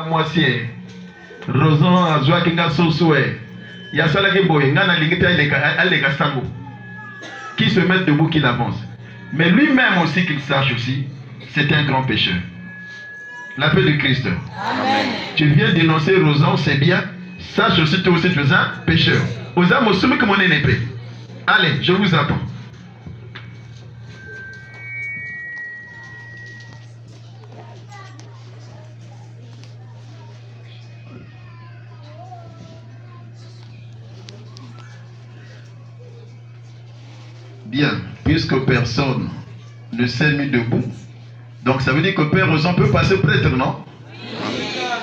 moitié Rosan azwa kinga sosoué ya sala ke boye ngana lingita alega sango qui se met debout, qui avance, mais lui-même aussi qu'il sache aussi c'est un grand pécheur. La paix de Christ. Amen. Tu viens dénoncer Rosan, c'est bien, sache aussi toi aussi tu es un pécheur. Aux âmes soumis que mon épée. Allez, je vous attends. Bien, puisque personne ne s'est mis debout, donc ça veut dire que Père Rosan peut passer prêtre, non?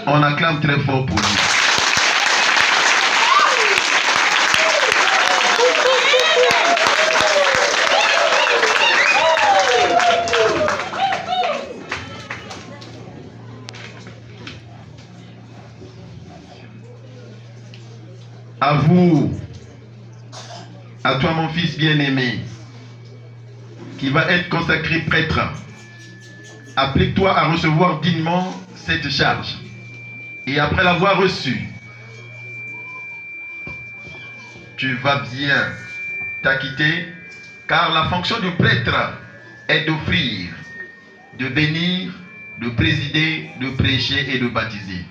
On acclame très fort pour lui. À vous, à toi mon fils bien-aimé, qui va être consacré prêtre, applique-toi à recevoir dignement cette charge. Et après l'avoir reçue, tu vas bien t'acquitter, car la fonction du prêtre est d'offrir, de bénir, de présider, de prêcher et de baptiser.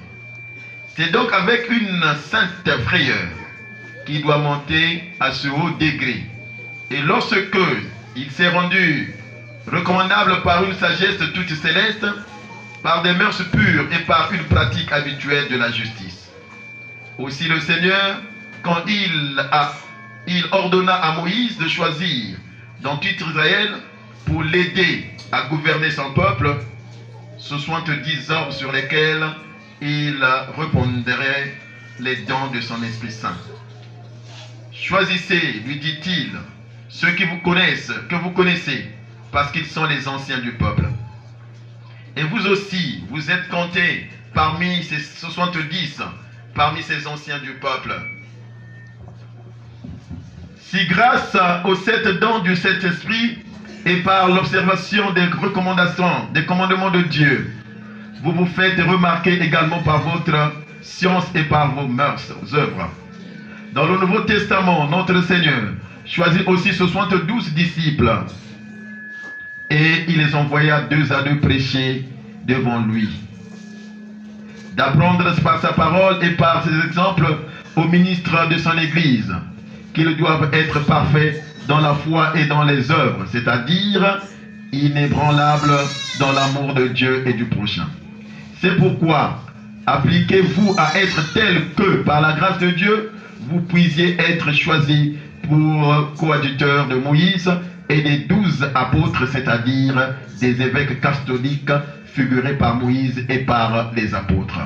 C'est donc avec une sainte frayeur qu'il doit monter à ce haut degré. Et lorsque il s'est rendu recommandable par une sagesse toute céleste, par des mœurs pures et par une pratique habituelle de la justice. Aussi le Seigneur, quand il ordonna à Moïse de choisir dans tout Israël pour l'aider à gouverner son peuple, 70 hommes sur lesquels il répondrait les dons de son Esprit Saint. Choisissez, lui dit-il, ceux qui vous connaissent, que vous connaissez, parce qu'ils sont les anciens du peuple. Et vous aussi, vous êtes comptés parmi ces 70, parmi ces anciens du peuple. Si grâce aux 7 dons du Saint-Esprit et par l'observation des recommandations, des commandements de Dieu, vous vous faites remarquer également par votre science et par vos mœurs, vos œuvres. Dans le Nouveau Testament, notre Seigneur choisit aussi 72 disciples et il les envoya 2 à 2 prêcher devant lui. D'apprendre par sa parole et par ses exemples aux ministres de son Église qu'ils doivent être parfaits dans la foi et dans les œuvres, c'est-à-dire inébranlables dans l'amour de Dieu et du prochain. C'est pourquoi appliquez-vous à être tel que, par la grâce de Dieu, vous puissiez être choisis pour coadjuteurs de Moïse et des 12 apôtres, c'est-à-dire des évêques catholiques figurés par Moïse et par les apôtres.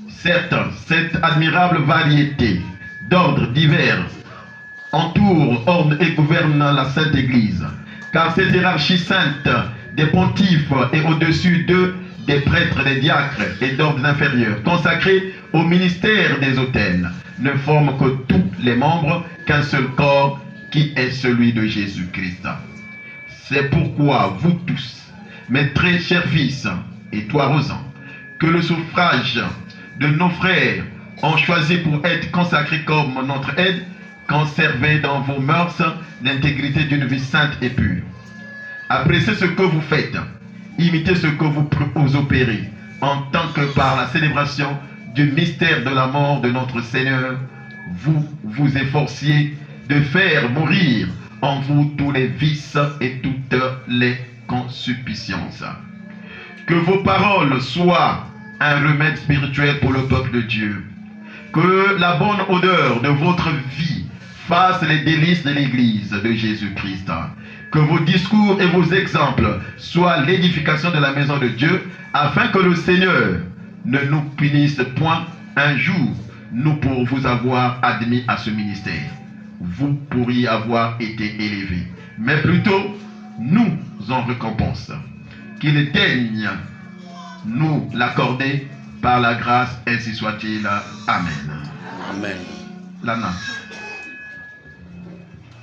Certes, cette admirable variété d'ordres divers entoure, orne et gouverne la Sainte Église, car cette hiérarchie sainte des pontifes et au-dessus d'eux des prêtres, des diacres et d'ordres inférieurs, consacrés au ministère des autels, ne forment que tous les membres qu'un seul corps qui est celui de Jésus-Christ. C'est pourquoi vous tous, mes très chers fils, et toi Rosan, que le suffrage de nos frères ont choisi pour être consacrés comme notre aide, conservez dans vos mœurs l'intégrité d'une vie sainte et pure. Appréciez ce que vous faites, imitez ce que vous opérez, en tant que par la célébration du mystère de la mort de notre Seigneur, vous vous efforciez de faire mourir en vous tous les vices et toutes les concupiscences. Que vos paroles soient un remède spirituel pour le peuple de Dieu. Que la bonne odeur de votre vie fasse les délices de l'Église de Jésus-Christ. Que vos discours et vos exemples soient l'édification de la maison de Dieu, afin que le Seigneur ne nous punisse point un jour, nous pour vous avoir admis à ce ministère. Vous pourriez avoir été élevés, mais plutôt nous en récompense. Qu'il daigne nous l'accorder par la grâce, ainsi soit-il. Amen. Amen. La natte.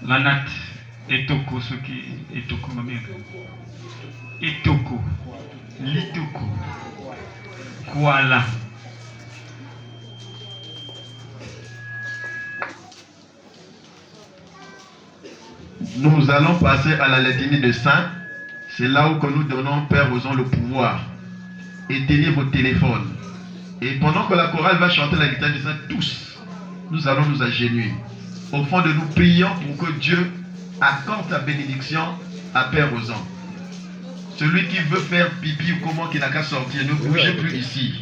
La natte. Etoko soki etoko mamere. Etoko. Litoko. kwala. Nous allons passer à la letanie de saints. C'est là où que nous donnons, Père, aux gens le pouvoir. Éteignez vos téléphones. Et pendant que la chorale va chanter la litanie des saints, tous, nous allons nous agenouiller. Au fond de nous, prions pour que Dieu accorde sa bénédiction à Père aux gens. Celui qui veut faire pipi ou comment, qui n'a qu'à sortir, ne bougez plus ici.